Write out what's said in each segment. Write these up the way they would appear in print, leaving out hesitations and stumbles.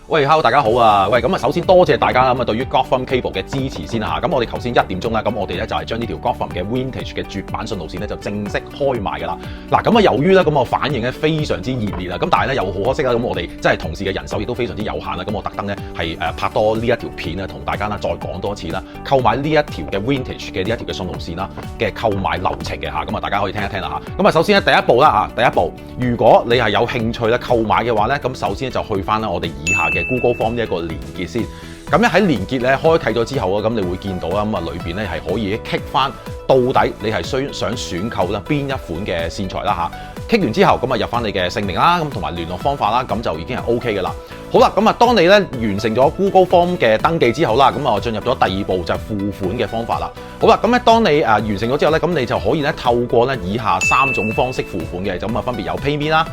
喂 ，Hello， 大家好啊！喂，咁啊，首先多謝大家啦，咁啊，對於 Gotham Cable 嘅支持先啦嚇。咁我哋頭先1點鐘啦，咁我哋咧就係將呢條 Gotham 嘅 Vintage 嘅絕版信號線咧就正式開賣㗎啦。嗱，咁啊，由於咧咁我反應咧非常之熱烈啊，咁但係咧又好可惜啦，咁我哋真係同事嘅人手亦都非常之有限啦，咁我特登咧係拍多呢一條片啊，同大家啦再講多次啦，購買呢一條嘅 Vintage 嘅呢一條嘅信號線啦嘅購買流程嘅嚇，咁啊大家可以聽一聽啦嚇。咁啊，首先咧第一步啦嚇，第一步，如果你係有興趣咧購買嘅話咧，咁首先就去翻啦我哋以下嘅 Google Form 呢一個連結先，咁咧喺連結咧開啟咗之後啊，咁你會見到啦，咁啊裏邊咧係可以 click 翻到底你係想選購啦邊一款嘅線材啦嚇，click 完之後咁啊入翻你嘅姓名啦，咁同埋聯絡方法啦，咁就已經係 OK 嘅啦。好啦，咁啊當你咧完成咗 Google Form 嘅登記之後啦，咁啊進入咗第二步就係付款嘅方法啦。好啦，咁咧當你完成咗之後咧，咁你就可以咧透過咧以下3種方式付款嘅，咁啊分別有 PayMe 啦、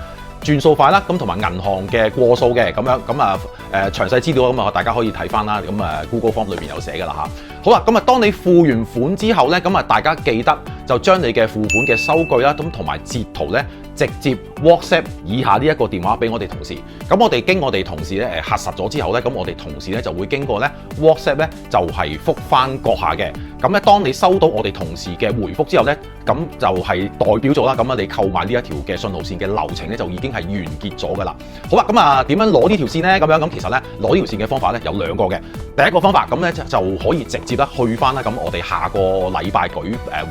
轉數快啦，咁同埋銀行嘅過數嘅咁樣，咁啊詳細資料咁啊大家可以睇翻啦，咁啊 Google Form 裏邊有寫㗎啦嚇。好啦，咁啊當你付完款之後咧，咁啊大家記得就將你嘅付款嘅收據啦，咁同埋截圖咧直接 WhatsApp 以下呢一個電話俾我哋同事。咁我哋經我哋同事咧核實咗之後咧，咁我哋同事咧就會經過咧 WhatsApp 咧就係覆翻閣下嘅。咁咧當你收到我哋同事嘅回覆之後咧，咁就係代表咗啦，咁啊你購買呢一條嘅信號線嘅流程咧就已經係完結咗㗎啦。好啦，咁啊點樣攞呢條線咧？咁樣咁其實咧攞呢條線嘅方法咧有2個嘅。第一個方法咁咧就可以直接咧去翻啦，咁我哋下個禮拜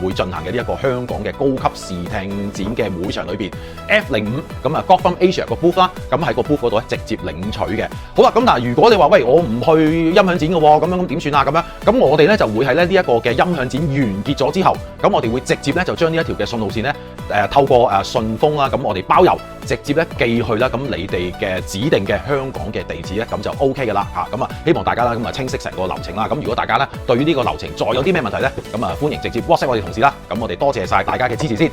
會進行嘅呢一個香港嘅高級視聽展嘅會場裏邊 F05 咁啊 Gotham Asia 個 booth 啦，咁喺個 booth 嗰度咧直接領取嘅。好啦，咁嗱如果你話喂我唔去音響展嘅喎，咁點算啊？咁我哋咧就會喺咧呢一個嘅音響展完結咗之後，咁我哋會直接咧就將呢一條嘅信號線咧透過順豐啦，咁我哋包郵直接咧寄去啦，咁你哋嘅指定嘅香港嘅地址咧，咁就 OK 嘅啦嚇。咁啊希望大家啦咁啊清晰成個流程啦。咁如果大家咧對於呢個流程再有啲咩問題咧，咁啊歡迎直接 WhatsApp 我哋同事啦。咁我哋多謝晒大家嘅支持先。